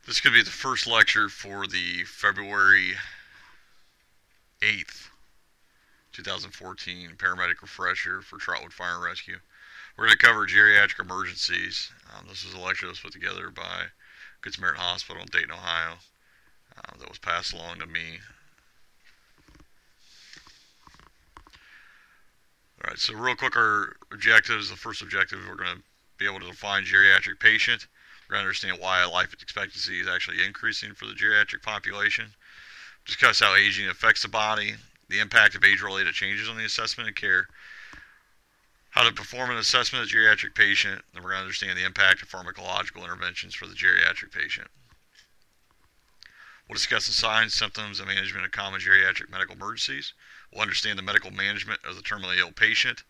This could be the first lecture for the February 8th, 2014 paramedic refresher for Trotwood Fire and Rescue. We're going to cover geriatric emergencies. This was a lecture that was put together by Good Samaritan Hospital in Dayton, Ohio, that was passed along to me. Alright, so real quick, our objectives. The first objective, we're going to be able to define geriatric patient. We're going to understand why life expectancy is actually increasing for the geriatric population. Discuss how aging affects the body, the impact of age-related changes on the assessment and care, how to perform an assessment of the geriatric patient, and we're going to understand the impact of pharmacological interventions for the geriatric patient. We'll discuss the signs, symptoms, and management of common geriatric medical emergencies. We'll understand the medical management of the terminally ill patient,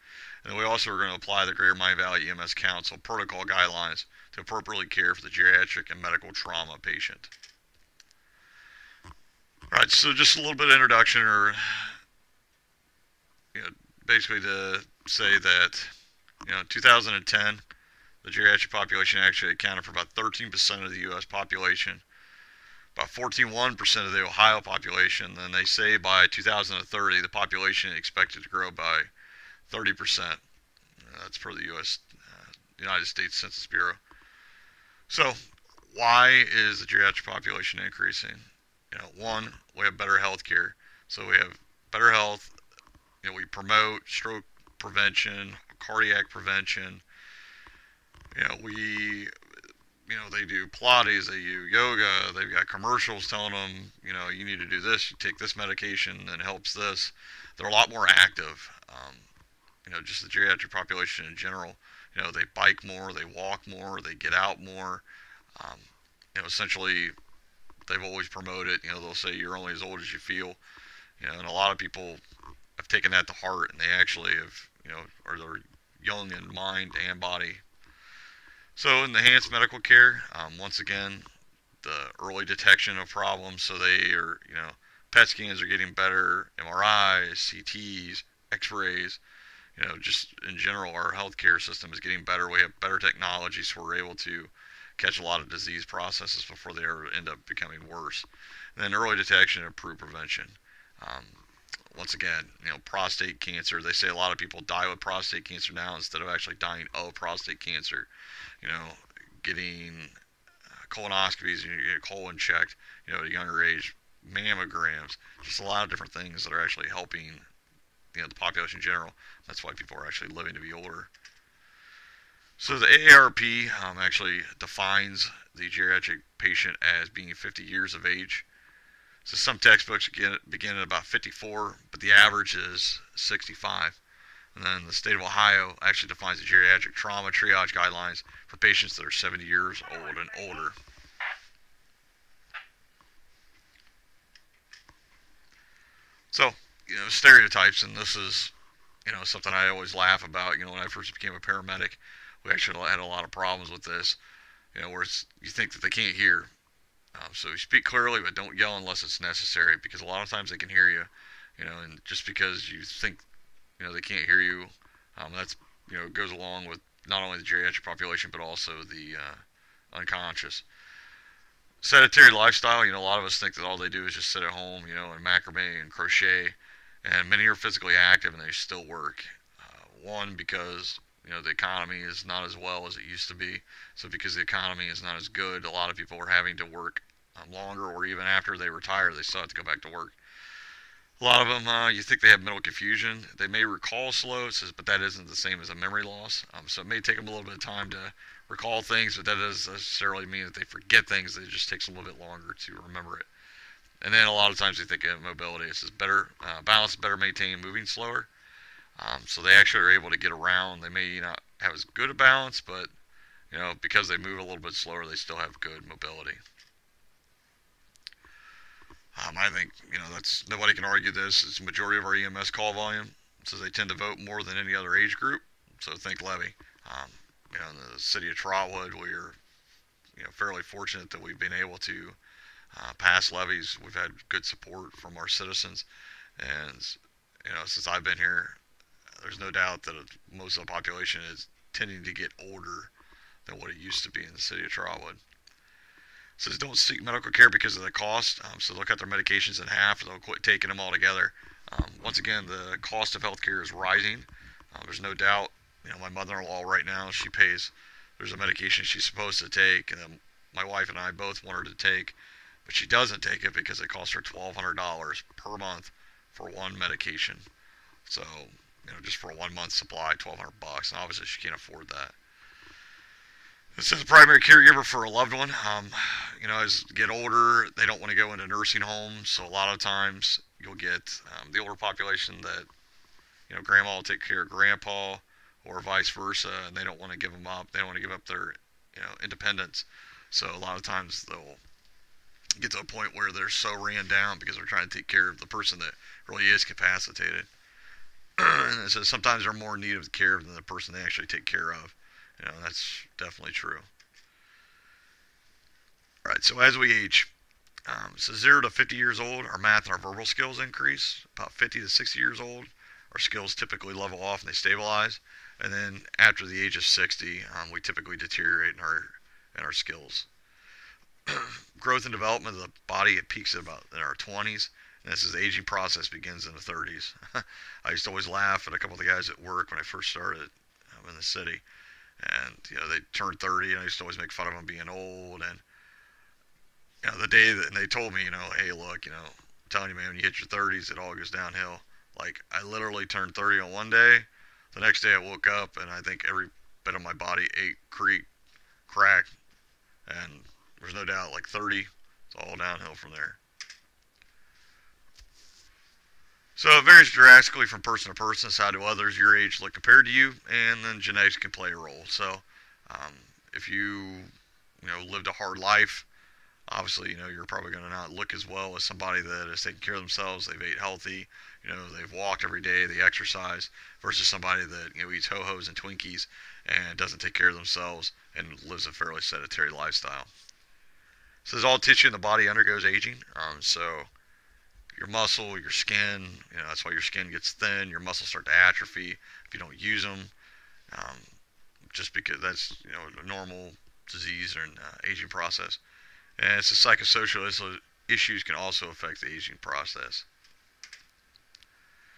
and then we also are going to apply the Greater Miami Valley EMS Council protocol guidelines to appropriately care for the geriatric and medical trauma patient. Alright, so just a little bit of introduction, or basically to say that in 2010, the geriatric population actually accounted for about 13% of the U.S. population, about 14.1% of the Ohio population. Then they say by 2030, the population is expected to grow by 30%. That's per the United States Census Bureau. So, why is the geriatric population increasing? One, we have better health care. So we have better health. We promote stroke prevention, cardiac prevention. They do Pilates, they do yoga, they've got commercials telling them, you need to do this, you take this medication, and it helps this. They're a lot more active. Just the geriatric population in general. They bike more, they walk more, they get out more. Essentially, they've always promoted, they'll say you're only as old as you feel. And a lot of people have taken that to heart, and they actually have, they're young in mind and body. So enhanced medical care, once again, the early detection of problems. So they are, PET scans are getting better, MRIs, CTs, X-rays. Just in general, our healthcare system is getting better. We have better technology, so we're able to catch a lot of disease processes before they ever end up becoming worse. And then early detection and improved prevention. Once again, prostate cancer. They say a lot of people die with prostate cancer now instead of actually dying of prostate cancer. Getting colonoscopies, and you get colon checked, at a younger age, mammograms, just a lot of different things that are actually helping, the population in general. That's why people are actually living to be older. So the AARP actually defines the geriatric patient as being 50 years of age. So some textbooks begin at about 54, but the average is 65. And then the state of Ohio actually defines the geriatric trauma triage guidelines for patients that are 70 years old and older. So, stereotypes, and this is, something I always laugh about. When I first became a paramedic, we actually had a lot of problems with this, where you think that they can't hear. So you speak clearly, but don't yell unless it's necessary, because a lot of times they can hear you, and just because you think, they can't hear you, that's, goes along with not only the geriatric population, but also the unconscious. Sedentary lifestyle, a lot of us think that all they do is just sit at home, and macrame and crochet, and many are physically active and they still work. One, because, the economy is not as well as it used to be. So because the economy is not as good, a lot of people are having to work longer, or even after they retire, they still have to go back to work. A lot of them, you think they have mental confusion. They may recall slow, but that isn't the same as a memory loss. So it may take them a little bit of time to recall things, but that doesn't necessarily mean that they forget things. It just takes a little bit longer to remember it. And then a lot of times they think of mobility. It says better balance, better maintained, moving slower. So they actually are able to get around. They may not have as good a balance, but because they move a little bit slower, they still have good mobility. I think, that's, nobody can argue this. It's the majority of our EMS call volume. It says they tend to vote more than any other age group. So think levy. In the city of Trotwood, we're, fairly fortunate that we've been able to pass levies. We've had good support from our citizens. And, since I've been here, there's no doubt that most of the population is tending to get older than what it used to be in the city of Trotwood. says don't seek medical care because of the cost. So they'll cut their medications in half, or they'll quit taking them altogether. Once again, the cost of healthcare is rising. There's no doubt. My mother-in-law right now, she pays. There's a medication she's supposed to take, and then my wife and I both want her to take, but she doesn't take it because it costs her $1,200 per month for one medication. So, just for a 1 month supply, $1,200, and obviously she can't afford that. This is a primary caregiver for a loved one. As they get older, they don't want to go into nursing homes, so a lot of times you'll get the older population that, grandma will take care of grandpa, or vice versa, and they don't want to give them up. They don't want to give up their, independence. So a lot of times they'll get to a point where they're so ran down because they're trying to take care of the person that really is capacitated. And so sometimes they're more in need of the care than the person they actually take care of. That's definitely true. All right, so as we age, so 0 to 50 years old, our math and our verbal skills increase. About 50 to 60 years old, our skills typically level off and they stabilize. And then after the age of 60, we typically deteriorate in our skills. Growth and development of the body, it peaks at about in our 20s. And this is the aging process begins in the 30s. I used to always laugh at a couple of the guys at work when I first started in the city. And, they turned 30, and I used to always make fun of them being old. And, the day that they told me, hey, look, I'm telling you, man, when you hit your 30s, it all goes downhill. Like, I literally turned 30 on one day. The next day I woke up, and I think every bit of my body ate, creaked, cracked. And there's no doubt, like 30, it's all downhill from there. So it varies drastically from person to person. So how do others your age look compared to you? And then genetics can play a role. So if you, lived a hard life, obviously, you're probably going to not look as well as somebody that is taking care of themselves. They've ate healthy, they've walked every day, they exercise, versus somebody that, eats Ho-Hos and Twinkies and doesn't take care of themselves and lives a fairly sedentary lifestyle. So there's all tissue in the body undergoes aging. So your muscle, your skin, that's why your skin gets thin, your muscles start to atrophy if you don't use them, just because that's, a normal disease or an aging process. And it's the psychosocial issues can also affect the aging process.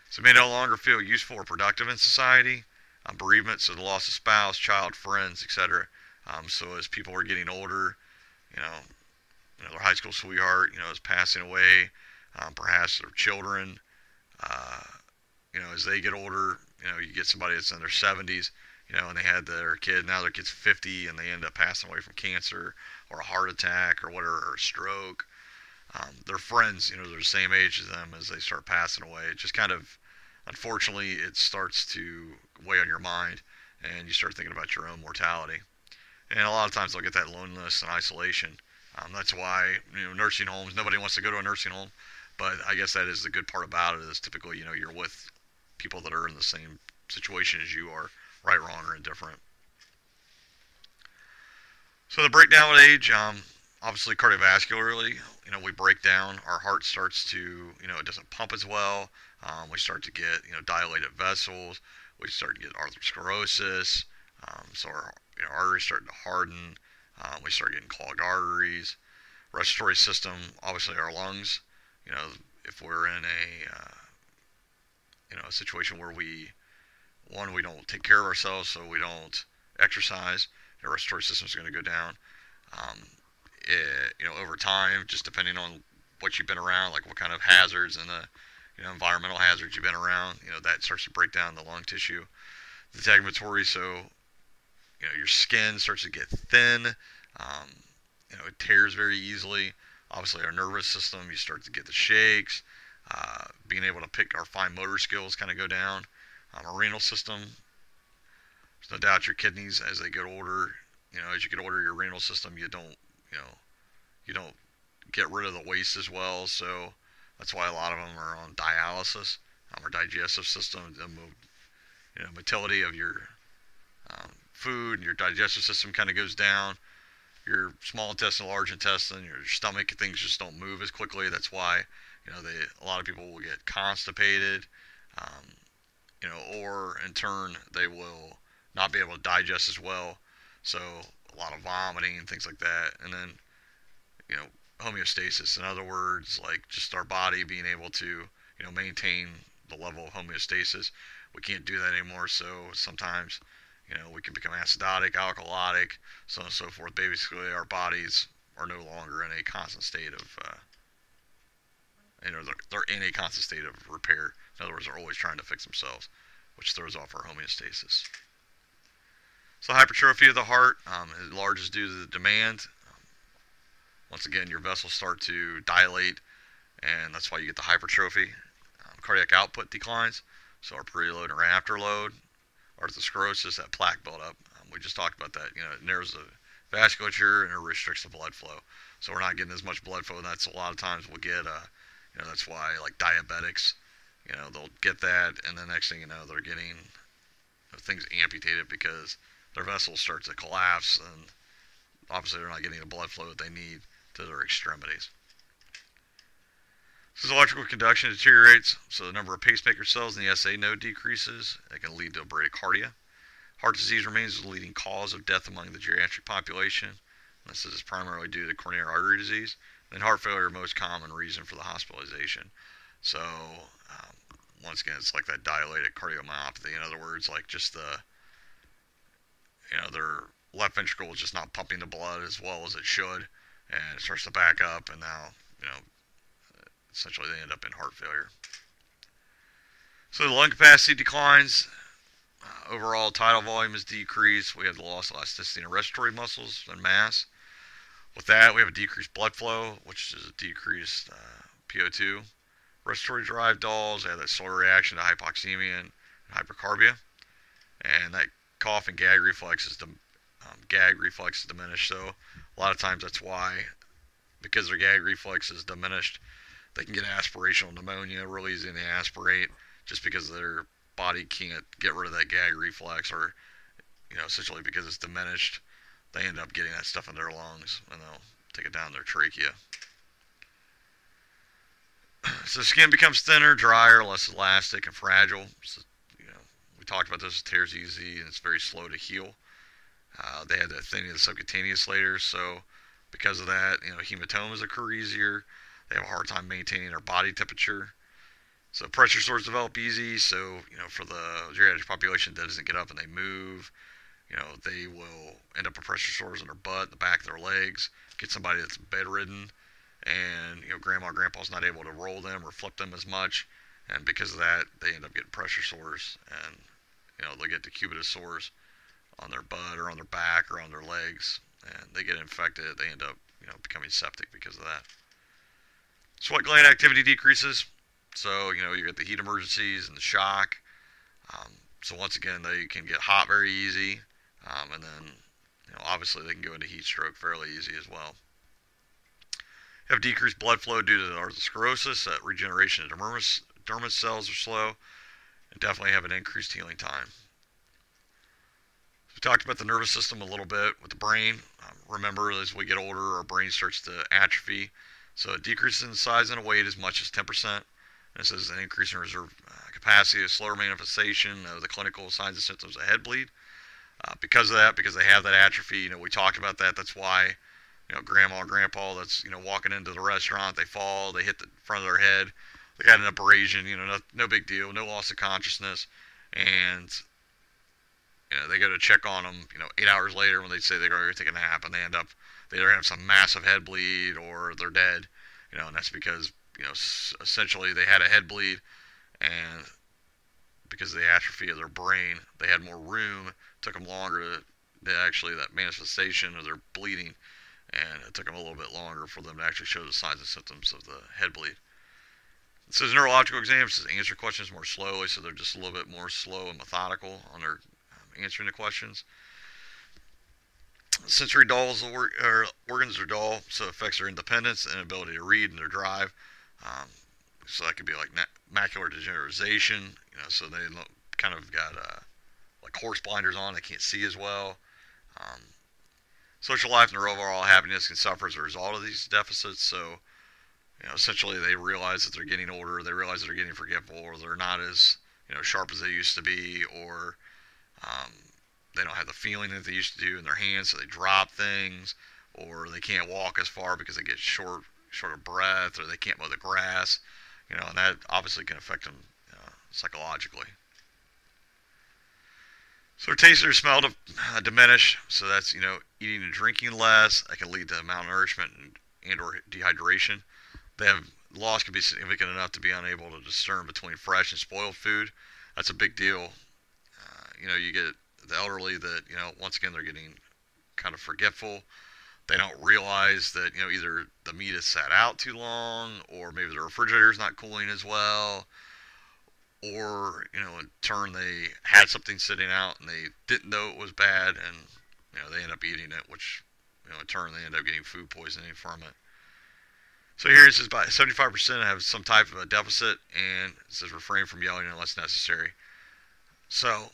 So may no longer feel useful or productive in society. Bereavement, so the loss of spouse, child, friends, etc. So as people are getting older, their high school sweetheart, is passing away. Perhaps their children, as they get older, you get somebody that's in their 70s, and they had their kid, now their kid's 50, and they end up passing away from cancer or a heart attack or whatever, or a stroke. Their friends, they're the same age as them as they start passing away. It just kind of, unfortunately, it starts to weigh on your mind, and you start thinking about your own mortality. And a lot of times they'll get that loneliness and isolation. That's why, nursing homes, nobody wants to go to a nursing home. But I guess that is the good part about it is typically, you're with people that are in the same situation as you are, right, wrong, or indifferent. So the breakdown with age, obviously cardiovascularly, we break down, our heart starts to, it doesn't pump as well. We start to get, dilated vessels. We start to get atherosclerosis. So our arteries start to harden. We start getting clogged arteries. Respiratory system, obviously our lungs. If we're in a situation where we don't take care of ourselves, so we don't exercise, our respiratory system is going to go down. Over time, just depending on what you've been around, like what kind of hazards and the environmental hazards you've been around, that starts to break down the lung tissue. The integumentary, so your skin starts to get thin. It tears very easily. Obviously, our nervous system, you start to get the shakes. Being able to pick our fine motor skills kind of go down. Our renal system, there's no doubt your kidneys, as they get older, as you get older, your renal system, you don't get rid of the waste as well. So that's why a lot of them are on dialysis. Our digestive system, the motility of your food and your digestive system kind of goes down. Your small intestine, large intestine, your stomach, things just don't move as quickly. That's why, a lot of people will get constipated, or in turn, they will not be able to digest as well. So a lot of vomiting and things like that. And then, homeostasis. In other words, like just our body being able to, maintain the level of homeostasis. We can't do that anymore, so sometimes, we can become acidotic, alkalotic, so on and so forth. Basically, our bodies are no longer in a constant state of, they're in a constant state of repair. In other words, they're always trying to fix themselves, which throws off our homeostasis. So hypertrophy of the heart is largest due to the demand. Once again, your vessels start to dilate, and that's why you get the hypertrophy. Cardiac output declines, so our preload or afterload. Arteriosclerosis, that plaque buildup. We just talked about that. It narrows the vasculature and it restricts the blood flow. So we're not getting as much blood flow, and that's a lot of times we'll get, that's why like diabetics, they'll get that, and the next thing you know, they're getting things amputated because their vessels start to collapse, and obviously they're not getting the blood flow that they need to their extremities. As electrical conduction deteriorates, so the number of pacemaker cells in the SA node decreases. It can lead to bradycardia. Heart disease remains the leading cause of death among the geriatric population. This is primarily due to coronary artery disease. And heart failure, most common reason for the hospitalization. So, once again, it's like that dilated cardiomyopathy. In other words, like just their left ventricle is just not pumping the blood as well as it should, and it starts to back up, and now, essentially they end up in heart failure. So the lung capacity declines. Overall tidal volume is decreased. We have the loss of elasticity in respiratory muscles and mass. With that, we have a decreased blood flow, which is a decreased PO2. Respiratory derived DALs, they have that slower reaction to hypoxemia and hypercarbia. And that cough and gag reflex is diminished. So a lot of times that's why, because their gag reflex is diminished, they can get aspirational pneumonia real easy, and they aspirate just because their body can't get rid of that gag reflex, or essentially because it's diminished, they end up getting that stuff in their lungs, and they'll take it down their trachea. So the skin becomes thinner, drier, less elastic, and fragile. So, we talked about this. It tears easy, and it's very slow to heal. They have that thinning of the subcutaneous layers, so because of that, hematomas occur easier. They have a hard time maintaining their body temperature. So pressure sores develop easy. So, for the geriatric population that doesn't get up and they move, they will end up with pressure sores in their butt, the back of their legs. Get somebody that's bedridden, and, grandma or grandpa's not able to roll them or flip them as much. And because of that, they end up getting pressure sores, and, they'll get decubitus sores on their butt or on their back or on their legs, and they get infected. They end up, becoming septic because of that. Sweat gland activity decreases. So, you get the heat emergencies and the shock. So once again, they can get hot very easy. And then, obviously they can go into heat stroke fairly easy as well. Have decreased blood flow due to the arteriosclerosis. That regeneration of dermis cells are slow. And definitely have an increased healing time. We talked about the nervous system a little bit with the brain. Remember, as we get older, our brain starts to atrophy. So it decreases in size and weight as much as 10%. This is an increase in reserve capacity, a slower manifestation of the clinical signs and symptoms of head bleed. Because of that, because they have that atrophy, we talked about that. That's why, grandma or grandpa that's, walking into the restaurant, they fall, they hit the front of their head, they got an abrasion, no big deal, no loss of consciousness, and, they go to check on them, 8 hours later when they say they're going to take a nap, and they end up, they either have some massive head bleed or they're dead, and that's because, essentially they had a head bleed, and because of the atrophy of their brain, they had more room. It took them longer to actually, that manifestation of their bleeding, and it took them a little bit longer for them to actually show the signs and symptoms of the head bleed. It says neurological exams, says answer questions more slowly, so they're just a little bit more slow and methodical on their answering the questions. Sensory dulls, organs are dull, so it affects their independence and ability to read and their drive. So that could be like macular degeneration, so they kind of got like horse blinders on, they can't see as well. Social life and their overall happiness can suffer as a result of these deficits. So, essentially they realize that they're getting older, they realize that they're getting forgetful, or they're not as, sharp as they used to be, or they don't have the feeling that they used to do in their hands, so they drop things, or they can't walk as far because they get short of breath, or they can't mow the grass, and that obviously can affect them psychologically. So their taste or smell diminish. So that's eating and drinking less. That can lead to malnourishment and or dehydration. They have loss can be significant enough to be unable to discern between fresh and spoiled food. That's a big deal. You get the elderly that once again they're getting kind of forgetful. They don't realize that either the meat is sat out too long, or maybe the refrigerator is not cooling as well, or in turn they had something sitting out and they didn't know it was bad, and they end up eating it, which in turn they end up getting food poisoning from it. So here it says about 75% have some type of a deficit, and it says refrain from yelling unless necessary. So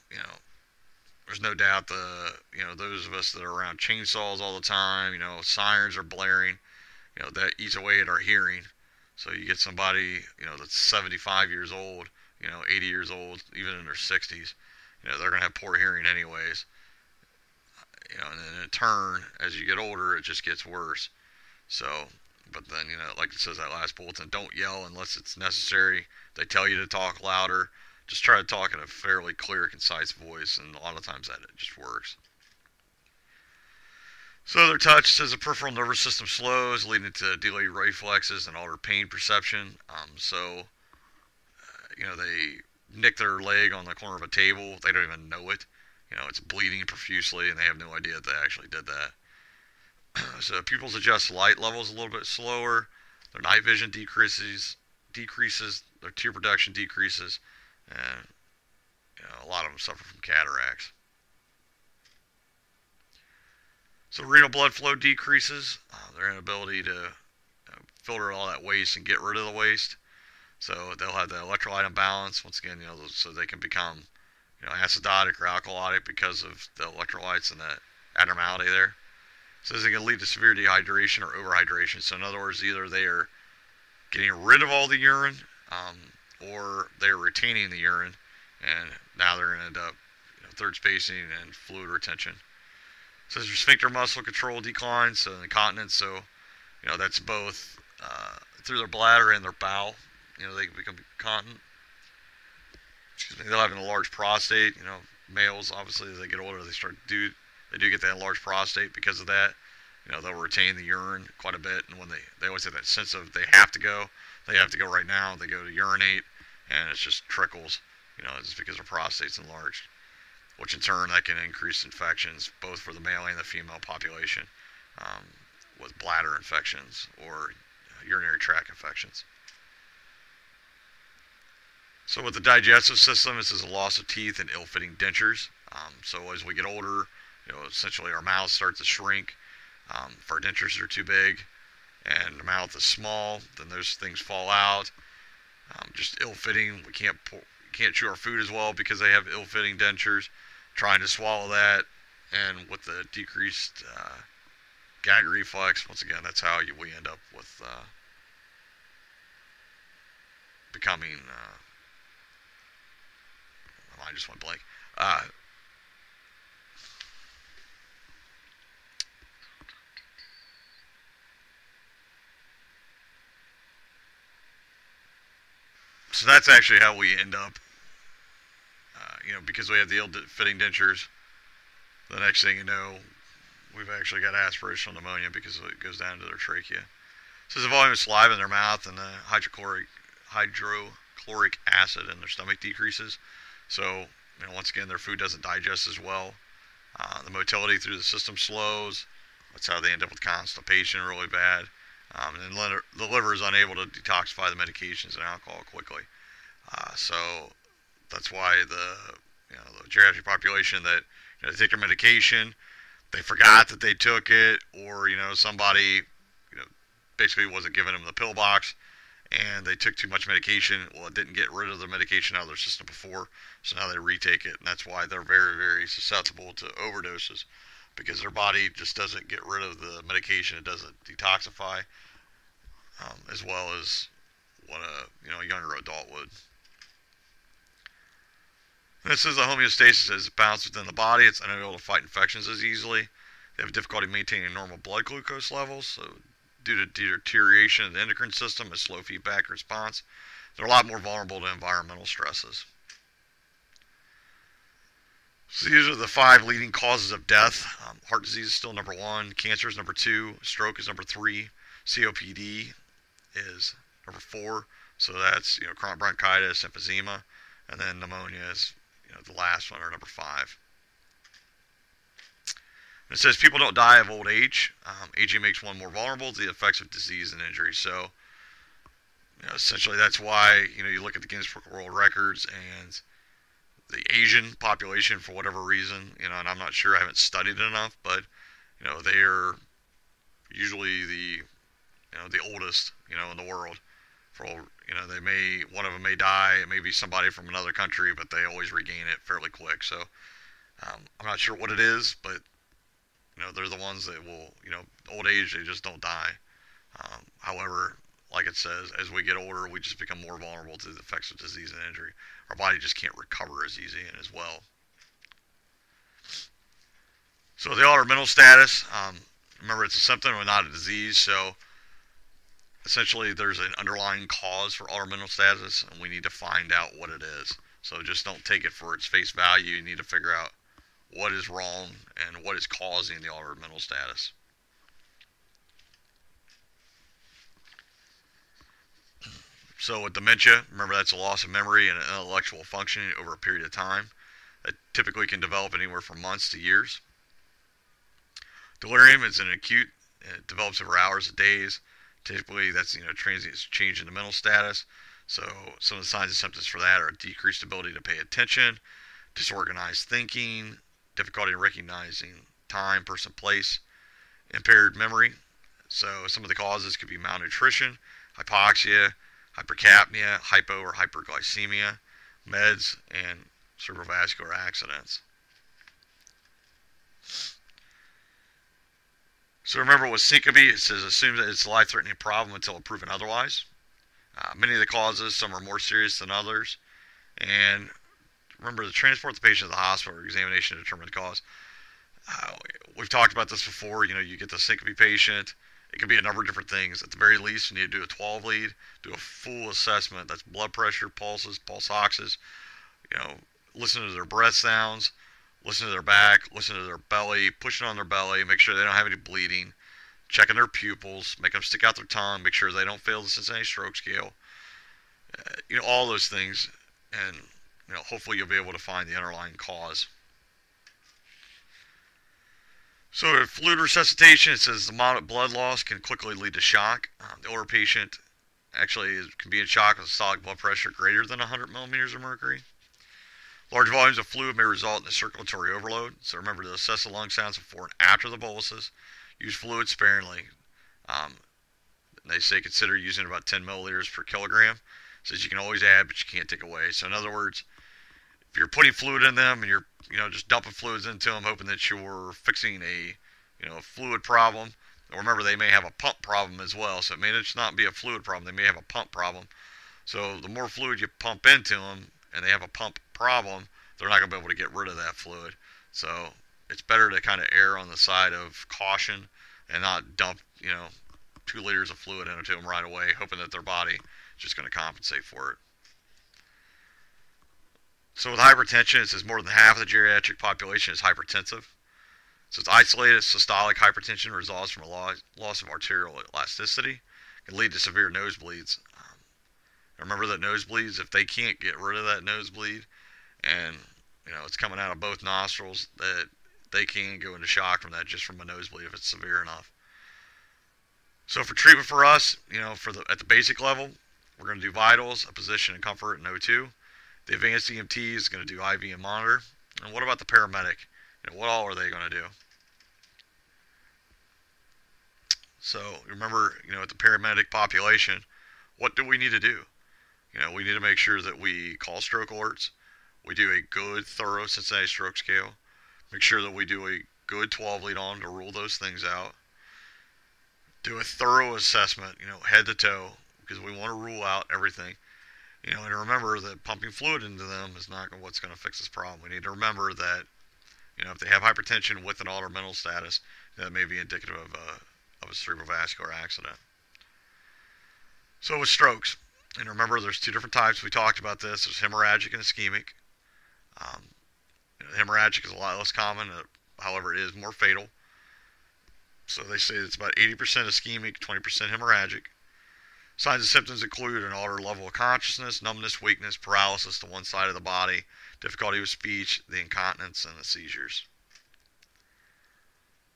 there's no doubt those of us that are around chainsaws all the time, sirens are blaring, that eats away at our hearing. So you get somebody, that's 75 years old, 80 years old, even in their 60s, they're going to have poor hearing anyways. And then in turn, as you get older, it just gets worse. So, but then, like it says that last bulletin, don't yell unless it's necessary. They tell you to talk louder. Just try to talk in a fairly clear, concise voice, and a lot of times that it just works. So their touch says the peripheral nervous system slows, leading to delayed reflexes and altered pain perception. They nick their leg on the corner of a table. They don't even know it. It's bleeding profusely, and they have no idea that they actually did that. So pupils adjust light levels a little bit slower. Their night vision decreases. Their tear production decreases. And a lot of them suffer from cataracts. So renal blood flow decreases. Their inability to filter all that waste and get rid of the waste. So they'll have the electrolyte imbalance. Once again, so they can become acidotic or alkalotic because of the electrolytes and that abnormality there. So this can lead to severe dehydration or overhydration. So in other words, either they are getting rid of all the urine, or they're retaining the urine, and now they're going to end up third spacing and fluid retention. So their sphincter muscle control declines, so incontinence, so that's both through their bladder and their bowel. They can become incontinent. They'll have an enlarged prostate. Males, obviously, as they get older, they do get that enlarged prostate because of that. They'll retain the urine quite a bit, and when they always have that sense of they have to go right now. They go to urinate, and it just trickles, just because their prostate's enlarged, which in turn that can increase infections both for the male and the female population, with bladder infections or urinary tract infections. So with the digestive system, this is a loss of teeth and ill-fitting dentures. So as we get older, essentially our mouths start to shrink. If our dentures are too big and the mouth is small, then those things fall out. Just ill-fitting. We can't chew our food as well because they have ill-fitting dentures. Trying to swallow that, and with the decreased gag reflex, once again, that's how we end up with becoming. I just went blank. So that's actually how we end up, because we have the ill-fitting dentures. The next thing you know, we've actually got aspirational pneumonia because it goes down to their trachea. So the volume of saliva in their mouth and the hydrochloric acid in their stomach decreases. So, once again, their food doesn't digest as well. The motility through the system slows. That's how they end up with constipation really bad. And then the liver is unable to detoxify the medications and alcohol quickly. So that's why the geriatric population that they take their medication, they forgot that they took it, or somebody basically wasn't giving them the pill box, and they took too much medication. Well, it didn't get rid of the medication out of their system before, so now they retake it, and that's why they're very, very susceptible to overdoses, because their body just doesn't get rid of the medication. It doesn't detoxify as well as what a younger adult would. And this is a homeostasis as it bounces within the body. It's unable to fight infections as easily. They have difficulty maintaining normal blood glucose levels, so due to deterioration of the endocrine system and slow feedback response, they're a lot more vulnerable to environmental stresses. So these are the 5 leading causes of death. Heart disease is still number 1, cancer is number 2, stroke is number 3, COPD is number 4. So that's chronic bronchitis, emphysema, and then pneumonia is the last one, or number 5. It says people don't die of old age. Aging makes one more vulnerable to the effects of disease and injury. So essentially that's why you look at the Guinness Book of World Records and the Asian population, for whatever reason, and I'm not sure, I haven't studied it enough, but they are usually the oldest in the world. For one of them may die, it may be somebody from another country, but they always regain it fairly quick. So I'm not sure what it is, but they're the ones that will, old age, they just don't die. However, like it says, as we get older, we just become more vulnerable to the effects of disease and injury. Our body just can't recover as easy and as well. So the altered mental status, remember, it's a symptom and not a disease. So essentially there's an underlying cause for altered mental status, and we need to find out what it is. So just don't take it for its face value. You need to figure out what is wrong and what is causing the altered mental status. So with dementia, remember, that's a loss of memory and intellectual functioning over a period of time. That typically can develop anywhere from months to years. Delirium is an acute. It develops over hours or days. Typically, that's transient change in the mental status. So some of the signs and symptoms for that are decreased ability to pay attention, disorganized thinking, difficulty in recognizing time, person, place, impaired memory. So some of the causes could be malnutrition, hypoxia, hypercapnia, hypo or hyperglycemia, meds, and cerebrovascular accidents. So remember, with syncope, it says assume that it's a life-threatening problem until proven otherwise. Many of the causes, some are more serious than others. And remember, to transport the patient to the hospital or examination to determine the cause. We've talked about this before. You get the syncope patient. It could be a number of different things. At the very least, you need to do a 12 lead, do a full assessment. That's blood pressure, pulses, pulse oxes. Listen to their breath sounds, listen to their back, listen to their belly, pushing on their belly, make sure they don't have any bleeding, checking their pupils, make them stick out their tongue, make sure they don't fail the Cincinnati stroke scale. All those things, and hopefully you'll be able to find the underlying cause. So fluid resuscitation, it says the moderate blood loss can quickly lead to shock. The older patient actually can be in shock with systolic blood pressure greater than 100 millimeters of mercury. Large volumes of fluid may result in a circulatory overload. So remember to assess the lung sounds before and after the boluses. Use fluid sparingly. They say consider using about 10 milliliters per kilogram. It says you can always add, but you can't take away. So in other words, if you're putting fluid in them and you're just dumping fluids into them, hoping that you're fixing a fluid problem. Remember, they may have a pump problem as well, so it may just not be a fluid problem. They may have a pump problem. So the more fluid you pump into them, and they have a pump problem, they're not going to be able to get rid of that fluid. So it's better to kind of err on the side of caution and not dump 2 liters of fluid into them right away, hoping that their body is just going to compensate for it. So with hypertension, it says more than half of the geriatric population is hypertensive. So it's isolated systolic hypertension results from a loss of arterial elasticity. It can lead to severe nosebleeds. Remember that nosebleeds, if they can't get rid of that nosebleed and it's coming out of both nostrils, that they can go into shock from that, just from a nosebleed if it's severe enough. So for treatment for us, at the basic level, we're going to do vitals, a position and comfort, and O2. The advanced EMT is going to do IV and monitor. And what about the paramedic? What all are they going to do? So remember, at the paramedic population, what do we need to do? We need to make sure that we call stroke alerts. We do a good, thorough Cincinnati stroke scale. Make sure that we do a good 12 lead on to rule those things out. Do a thorough assessment, head to toe, because we want to rule out everything. And remember that pumping fluid into them is not what's going to fix this problem. We need to remember that, if they have hypertension with an altered mental status, that may be indicative of a cerebrovascular accident. So with strokes, and remember there's two different types. We talked about this. There's hemorrhagic and ischemic. Um, hemorrhagic is a lot less common, however it is more fatal. So they say it's about 80% ischemic, 20% hemorrhagic. Signs and symptoms include an altered level of consciousness, numbness, weakness, paralysis to one side of the body, difficulty with speech, the incontinence, and the seizures.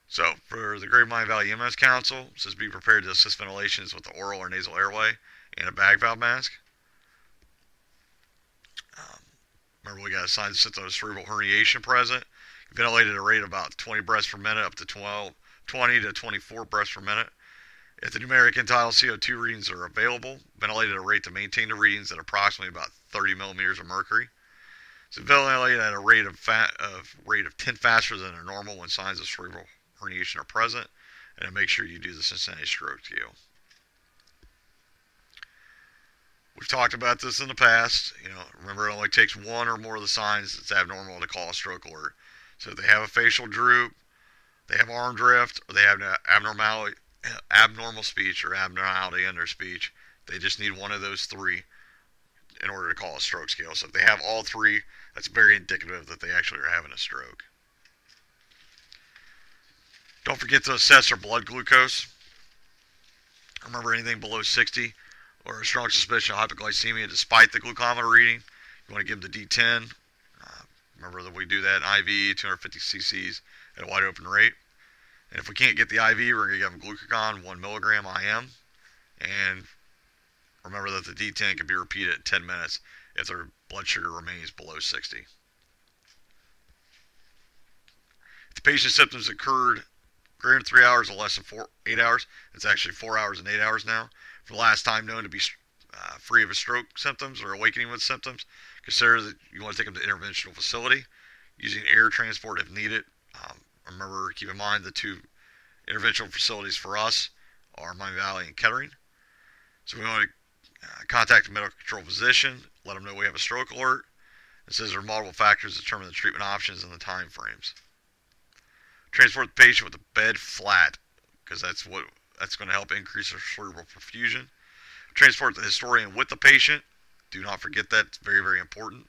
So, for the Greater Miami Valley EMS Council, it says be prepared to assist ventilations with the oral or nasal airway and a bag valve mask. Remember, we got signs and symptoms of cerebral herniation present. Ventilated at a rate of about 20 breaths per minute up to 20 to 24 breaths per minute. If the numeric entitled CO2 readings are available, ventilate at a rate to maintain the readings at approximately about 30 millimeters of mercury. So ventilate at a rate of 10 faster than a normal when signs of cerebral herniation are present, and then make sure you do the Cincinnati stroke scale. We've talked about this in the past. Remember, it only takes one or more of the signs that's abnormal to call a stroke alert. So if they have a facial droop, they have arm drift, or they have abnormal speech or abnormality in their speech, they just need one of those three in order to call a stroke scale. So if they have all three, that's very indicative that they actually are having a stroke. Don't forget to assess their blood glucose. Remember, anything below 60 or a strong suspicion of hypoglycemia despite the glucometer reading, you want to give them the D10. Remember that we do that in IV, 250 cc's at a wide open rate. And if we can't get the IV, we're going to give them glucagon, 1 milligram IM. And remember that the D10 can be repeated in 10 minutes if their blood sugar remains below 60. If the patient's symptoms occurred greater than 3 hours or less than 8 hours, it's actually 4 hours and 8 hours now. For the last time known to be free of stroke symptoms or awakening with symptoms, consider that you want to take them to interventional facility using air transport if needed. Remember, keep in mind the two interventional facilities for us are Miami Valley and Kettering. So we want to contact a medical control physician, let them know we have a stroke alert. It says there are multiple factors that determine the treatment options and the time frames. Transport the patient with the bed flat, because that's going to help increase their cerebral perfusion. Transport the historian with the patient. Do not forget that. It's very, very important.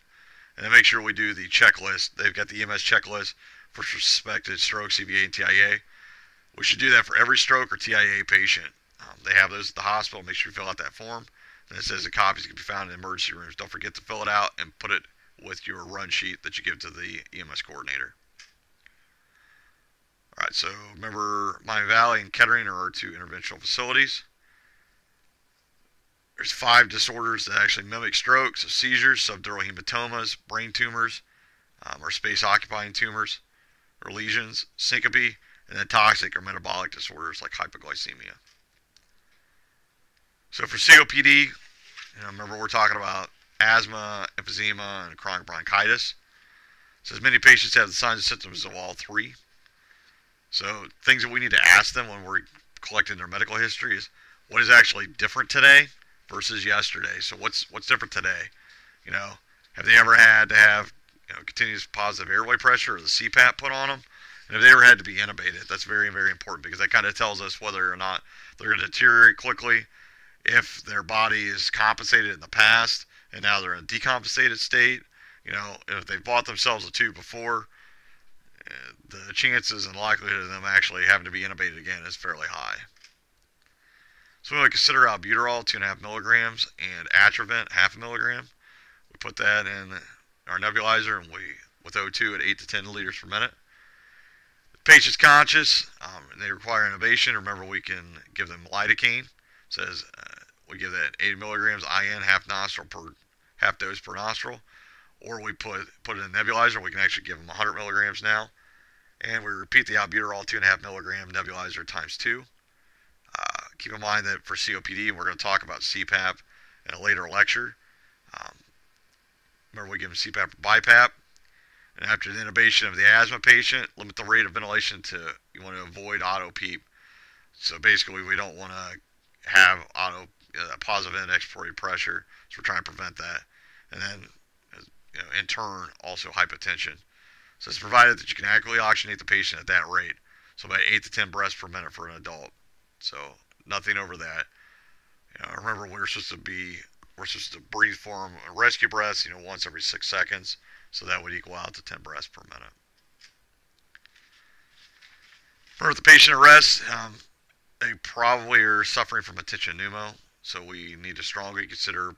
And then make sure we do the checklist. They've got the EMS checklist for suspected stroke, CVA, and TIA. We should do that for every stroke or TIA patient. They have those at the hospital. Make sure you fill out that form. And it says the copies can be found in emergency rooms. Don't forget to fill it out and put it with your run sheet that you give to the EMS coordinator. All right, so remember, Miami Valley and Kettering are our two interventional facilities. There's 5 disorders that actually mimic strokes: so seizures, subdural hematomas, brain tumors, or space-occupying tumors or lesions, syncope, and then toxic or metabolic disorders like hypoglycemia. So for COPD, remember we're talking about asthma, emphysema, and chronic bronchitis. It says many patients have the signs and symptoms of all three. So things that we need to ask them when we're collecting their medical history is, what is actually different today versus yesterday? So what's different today? Have they ever had to have continuous positive airway pressure or the CPAP put on them? And if they ever had to be intubated, that's very, very important, because that kind of tells us whether or not they're going to deteriorate quickly, if their body is compensated in the past and now they're in a decompensated state. If they've bought themselves a tube before, the chances and likelihood of them actually having to be intubated again is fairly high. So we want to consider albuterol, 2.5 milligrams, and Atrovent, 0.5 milligram. We put that in our nebulizer, and with O2 at 8 to 10 liters per minute. The patient's conscious, and they require intubation. Remember, we can give them lidocaine. It says we give that 80 milligrams IN, half dose per nostril, or we put it in a nebulizer. We can actually give them 100 milligrams now, and we repeat the albuterol 2.5 milligram nebulizer times 2. Keep in mind that for COPD, we're going to talk about CPAP in a later lecture. Remember, we give them CPAP or BiPAP. And after the intubation of the asthma patient, limit the rate of ventilation you want to avoid auto PEEP. So basically, we don't want to have positive end expiratory pressure, so we're trying to prevent that. And then, in turn, also hypotension. So it's provided that you can adequately oxygenate the patient at that rate. So about 8 to 10 breaths per minute for an adult. So nothing over that. Remember, we're supposed to breathe for them rescue breaths, once every 6 seconds. So that would equal out to 10 breaths per minute. For the patient at rest, they probably are suffering from attention pneumo. So we need to strongly consider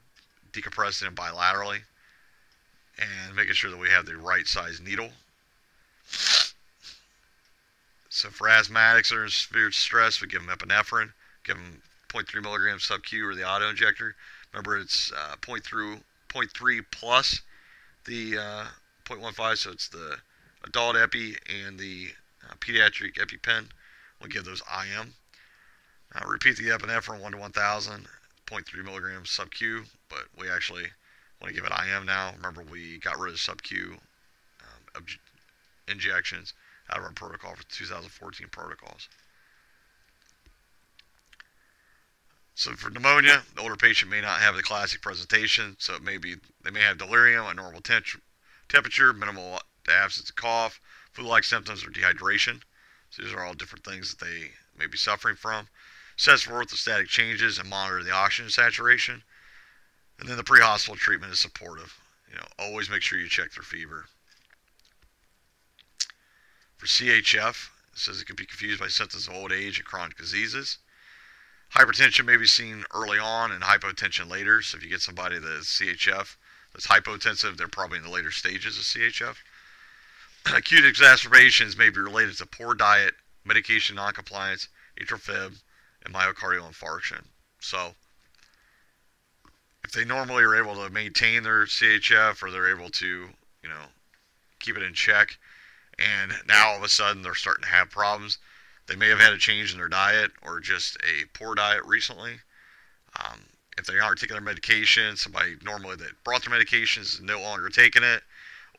decompressing them bilaterally and making sure that we have the right size needle. So for asthmatics that are in severe stress, we give them epinephrine, give them 0.3 milligrams sub-Q or the auto injector. Remember, it's 0.3 plus the 0.15, so it's the adult epi and the pediatric EpiPen. We'll give those IM. Repeat the epinephrine 1 to 1,000, 0.3 milligrams sub-Q, but we actually want to give it IM now. Remember, we got rid of sub-Q injections out of our protocol for 2014 protocols. So for pneumonia, the older patient may not have the classic presentation, so they may have delirium, a normal temperature, minimal absence of cough, flu-like symptoms, or dehydration. So these are all different things that they may be suffering from. Assess for orthostatic changes and monitor the oxygen saturation. And then the pre-hospital treatment is supportive. Always make sure you check their fever. For CHF, it says it can be confused by symptoms of old age and chronic diseases. Hypertension may be seen early on and hypotension later. So if you get somebody that's CHF, that's hypotensive, they're probably in the later stages of CHF. Acute exacerbations may be related to poor diet, medication noncompliance, atrial fib, and myocardial infarction. So if they normally are able to maintain their CHF, or they're able to, keep it in check, and now all of a sudden they're starting to have problems, they may have had a change in their diet or just a poor diet recently. If they aren't taking their medication, somebody normally that brought their medications is no longer taking it,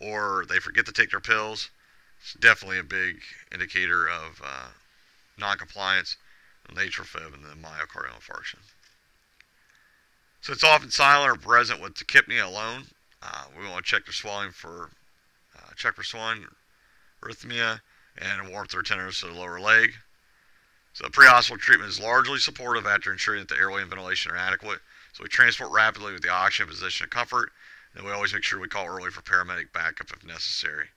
or they forget to take their pills, it's definitely a big indicator of noncompliance, and atrial fib, and then myocardial infarction. So it's often silent or present with tachypnea alone. We want to check for swelling, arrhythmia, and warmth or tenderness to the lower leg. So the pre-hospital treatment is largely supportive after ensuring that the airway and ventilation are adequate. So we transport rapidly with the oxygen position of comfort, and we always make sure we call early for paramedic backup if necessary.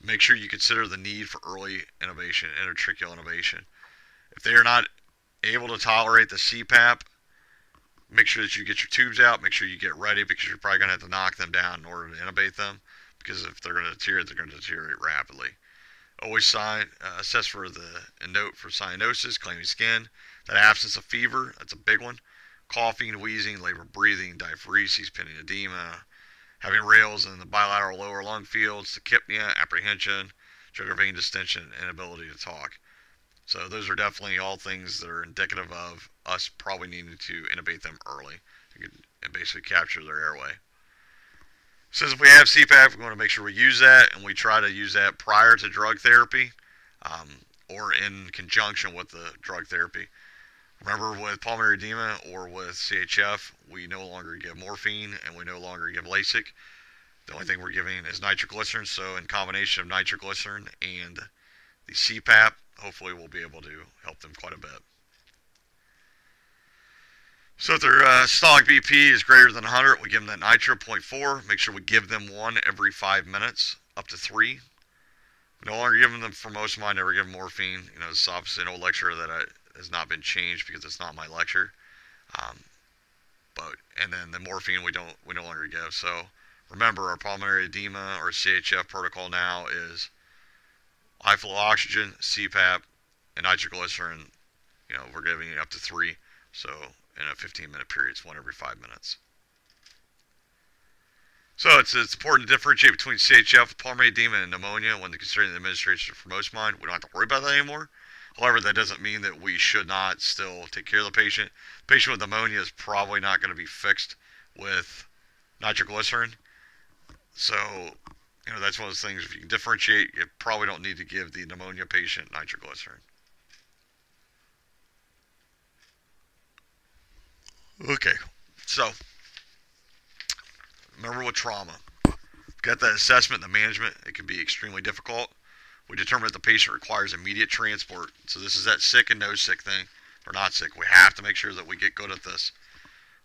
Make sure you consider the need for early intubation, intertracheal intubation. If they are not able to tolerate the CPAP, make sure that you get your tubes out, make sure you get ready, because you're probably going to have to knock them down in order to intubate them, because if they're going to deteriorate, they're going to deteriorate rapidly. Always assess for a note for cyanosis, claiming skin, that absence of fever, that's a big one, coughing, wheezing, labored breathing, diaphoresis, pending edema, having rales in the bilateral lower lung fields, tachypnea, apprehension, jugular vein distension, and inability to talk. So those are definitely all things that are indicative of us probably needing to intubate them early and basically capture their airway. Says if we have CPAP, we want to make sure we use that, and we try to use that prior to drug therapy or in conjunction with the drug therapy. Remember, with pulmonary edema or with CHF, we no longer give morphine and we no longer give Lasix. The only thing we're giving is nitroglycerin. So in combination of nitroglycerin and the CPAP, hopefully we'll be able to help them quite a bit. So if their systolic BP is greater than 100, we give them that nitro 0.4. Make sure we give them one every 5 minutes, up to 3. We no longer give them for most of mine, never give them morphine. It's obviously an old lecture that has not been changed because it's not my lecture. And then the morphine we no longer give. So remember, our pulmonary edema or CHF protocol now is high flow oxygen, CPAP, and nitroglycerin. We're giving it up to 3. So in a 15-minute period, it's one every 5 minutes. So it's important to differentiate between CHF, pulmonary edema, and pneumonia when considering the administration for most mind. We don't have to worry about that anymore. However, that doesn't mean that we should not still take care of the patient. The patient with pneumonia is probably not going to be fixed with nitroglycerin. So, that's one of those things. If you can differentiate, you probably don't need to give the pneumonia patient nitroglycerin. Okay, so remember with trauma. Got that assessment and the management, it can be extremely difficult. We determine that the patient requires immediate transport. So this is that sick and no sick thing, or not sick. We have to make sure that we get good at this.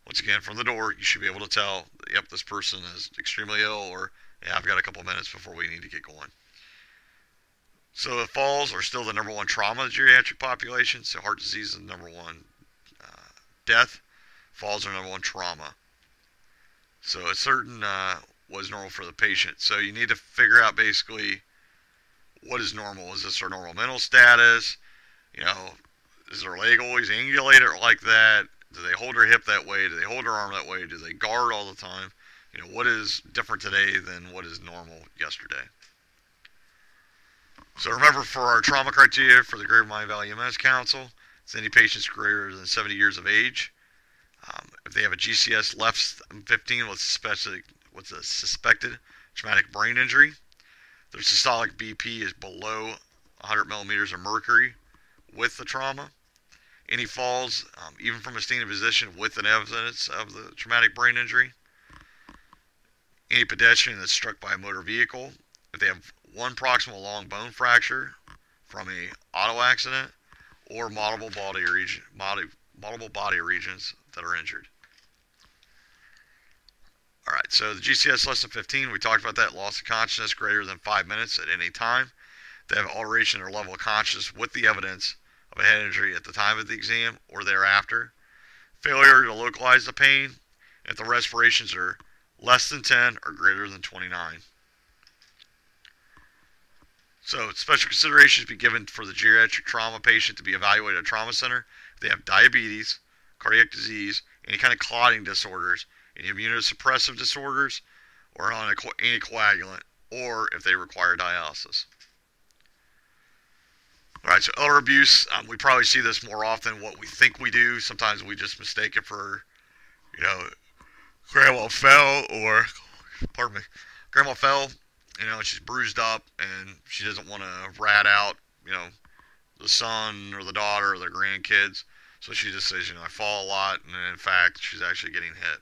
Once again, from the door, you should be able to tell, yep, this person is extremely ill, or yeah, I've got a couple minutes before we need to get going. So falls are still the number one trauma in the geriatric population. So heart disease is the number one death. Falls are number one trauma. So it's certain what is normal for the patient. So you need to figure out basically what is normal. Is this their normal mental status? You know, is their leg always angulated like that? Do they hold their hip that way? Do they hold their arm that way? Do they guard all the time? You know, what is different today than what is normal yesterday? So remember, for our trauma criteria for the Greater Miami Valley EMS Council, it's any patients greater than 70 years of age. If they have a GCS less than 15 with a suspected traumatic brain injury, their systolic BP is below 100 millimeters of mercury with the trauma. Any falls, even from a standing position with an evidence of the traumatic brain injury. Any pedestrian that's struck by a motor vehicle. If they have one proximal long bone fracture from a auto accident, or multiple body regions that are injured. Alright, so the GCS less than 15, we talked about that. Loss of consciousness greater than 5 minutes at any time. They have alteration in their level of consciousness with the evidence of a head injury at the time of the exam or thereafter. Failure to localize the pain if the respirations are less than 10 or greater than 29. So special considerations be given for the geriatric trauma patient to be evaluated at a trauma center. If they have diabetes, cardiac disease, any kind of clotting disorders, any immunosuppressive disorders, or on an anticoagulant, or if they require dialysis. Alright, so elder abuse, we probably see this more often than what we think we do. Sometimes we just mistake it for, you know, grandma fell, or, pardon me, grandma fell, you know, she's bruised up, and she doesn't want to rat out, you know, the son or the daughter or their grandkids. So she just says, you know, I fall a lot, and in fact, she's actually getting hit.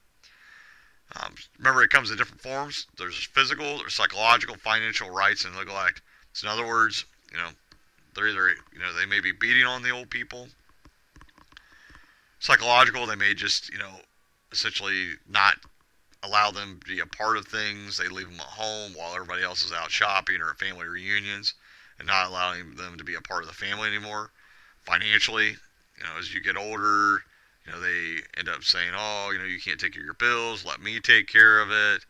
Remember, it comes in different forms. There's physical, there's psychological, financial, rights, and neglect. So in other words, you know, they're either, you know, they may be beating on the old people. Psychological, they may just, you know, essentially not allow them to be a part of things. They leave them at home while everybody else is out shopping or at family reunions, and not allowing them to be a part of the family anymore. Financially, you know, as you get older, you know, they end up saying, oh, you know, you can't take care of your bills, let me take care of it.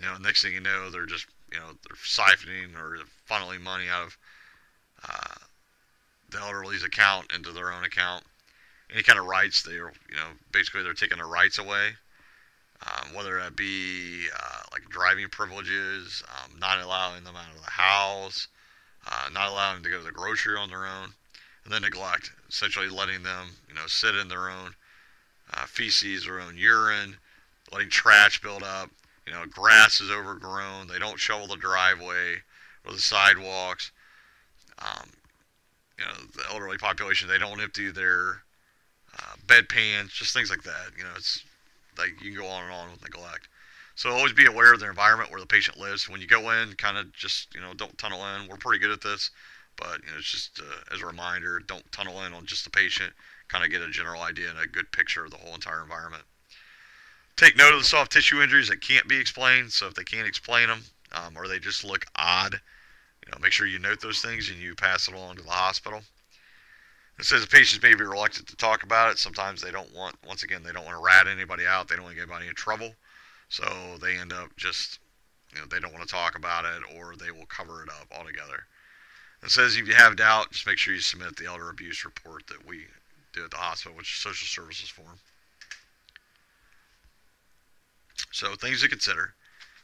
You know, next thing you know, they're just, you know, they're siphoning or funneling money out of the elderly's account into their own account. Any kind of rights, they're, you know, basically they're taking their rights away. Whether that be like driving privileges, not allowing them out of the house, not allowing them to go to the grocery on their own, and then neglect, essentially letting them, you know, sit in their own feces, their own urine, letting trash build up. You know, grass is overgrown. They don't shovel the driveway or the sidewalks. You know, the elderly population, they don't empty their bedpans, just things like that. You know, it's like you can go on and on with neglect. So always be aware of the environment where the patient lives. When you go in, kind of just, you know, don't tunnel in. We're pretty good at this, but, you know, it's just as a reminder, don't tunnel in on just the patient. Kind of get a general idea and a good picture of the whole entire environment. Take note of the soft tissue injuries that can't be explained. So if they can't explain them, or they just look odd, you know, make sure you note those things and you pass it along to the hospital. It says the patients may be reluctant to talk about it. Sometimes they don't want, once again, they don't want to rat anybody out. They don't want to get anybody in trouble. So they end up just, you know, they don't want to talk about it, or they will cover it up altogether. It says if you have doubt, just make sure you submit the elder abuse report that we do at the hospital, which is social services form. So things to consider.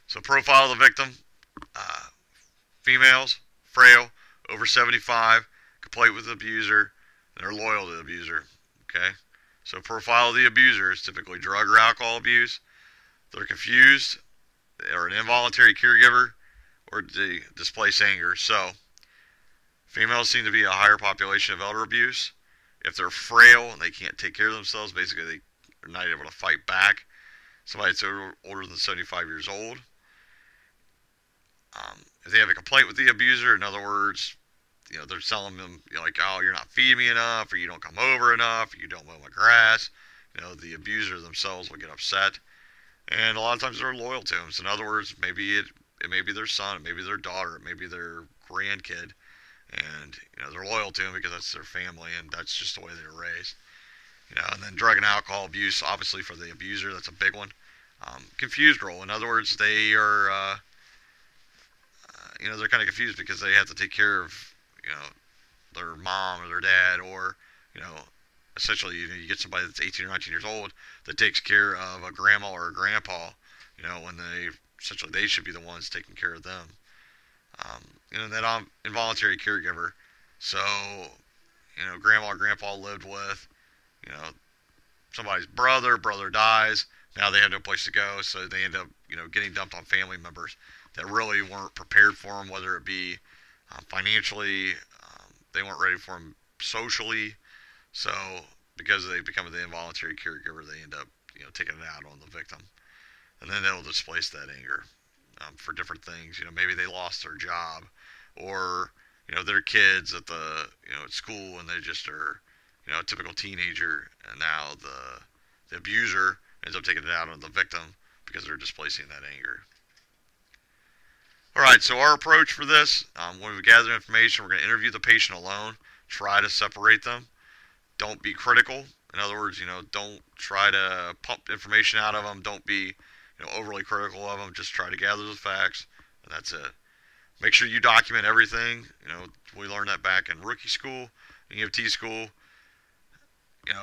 So profile of the victim. Females, frail, over 75, complain with the abuser, and they're loyal to the abuser. Okay? So profile of the abuser is typically drug or alcohol abuse. They're confused, they are an involuntary caregiver, or they displace anger. So females seem to be a higher population of elder abuse. If they're frail and they can't take care of themselves, basically they're not able to fight back. Somebody that's older than 75 years old. If they have a complaint with the abuser, in other words, they're telling them, like, oh, you're not feeding me enough, or you don't come over enough, or you don't mow my grass. The abuser themselves will get upset, and a lot of times they're loyal to them. So in other words, maybe it may be their son, it may be their daughter, it may be their grandkid, and they're loyal to them because that's their family, and that's just the way they were raised. And then drug and alcohol abuse, obviously for the abuser, that's a big one. Confused role, in other words, they are, they're kind of confused because they have to take care of, their mom or their dad, or, you know, essentially, you get somebody that's 18 or 19 years old that takes care of a grandma or a grandpa, when essentially they should be the ones taking care of them. That involuntary caregiver. So, grandma or grandpa lived with, you know, somebody's brother dies, now they have no place to go, so they end up, getting dumped on family members that really weren't prepared for them, whether it be financially, they weren't ready for them socially, so because they become the involuntary caregiver, they end up, taking it out on the victim, and then they'll displace that anger for different things. Maybe they lost their job, or their kids at at school, and they just are, a typical teenager, and now the abuser ends up taking it out on the victim because they're displacing that anger. All right, so our approach for this, when we gather information, we're going to interview the patient alone, try to separate them. Don't be critical. In other words, don't try to pump information out of them. Don't be, overly critical of them. Just try to gather the facts, and that's it. Make sure you document everything. We learned that back in rookie school, EMT school.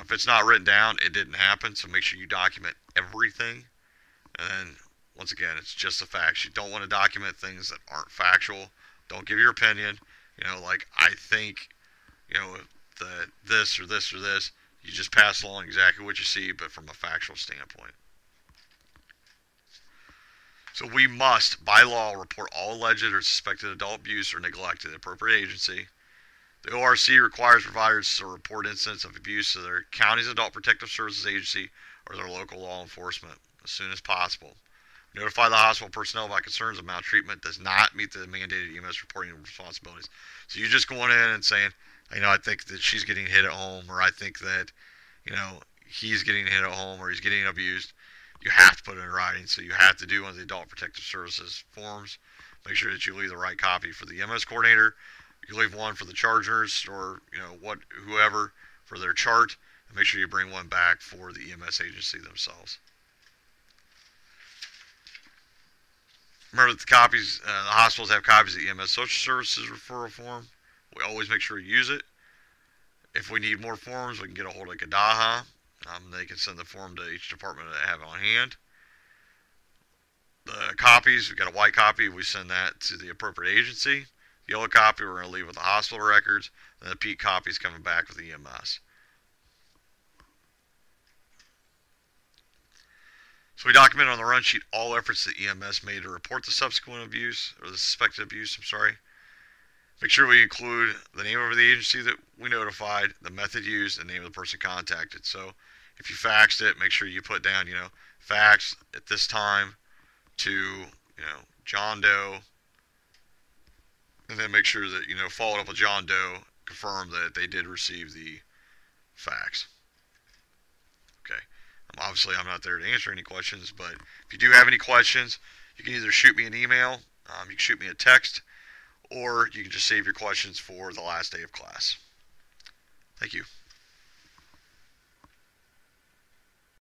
If it's not written down, it didn't happen. So make sure you document everything. And then, once again, it's just the facts. You don't want to document things that aren't factual. Don't give your opinion. Like, I think, that this or this or this. You just pass along exactly what you see, but from a factual standpoint. So we must, by law, report all alleged or suspected adult abuse or neglect to the appropriate agency. The ORC requires providers to report incidents of abuse to their county's Adult Protective Services Agency or their local law enforcement as soon as possible. Notify the hospital personnel about concerns of maltreatment does not meet the mandated EMS reporting responsibilities. So you're just going in and saying, I think that she's getting hit at home, or I think that, he's getting hit at home, or he's getting abused. You have to put it in writing, so you have to do one of the Adult Protective Services forms. Make sure that you leave the right copy for the EMS coordinator. You leave one for the charge nurse, or whoever for their chart, and make sure you bring one back for the EMS agency themselves. Remember that the hospitals have copies of the EMS Social Services referral form. We always make sure to use it. If we need more forms, we can get a hold of Gadaha. They can send the form to each department that have it on hand. The copies, we've got a white copy, we send that to the appropriate agency. The yellow copy we're going to leave with the hospital records, and the pink copy is coming back with the EMS. So we document on the run sheet all efforts that EMS made to report the subsequent abuse, or the suspected abuse, Make sure we include the name of the agency that we notified, the method used, and the name of the person contacted. So if you faxed it, make sure you put down, fax at this time to, John Doe, and then make sure that, follow up with John Doe, confirm that they did receive the fax. Okay. Obviously, I'm not there to answer any questions, but if you do have any questions, you can either shoot me an email, you can shoot me a text, or you can just save your questions for the last day of class. Thank you.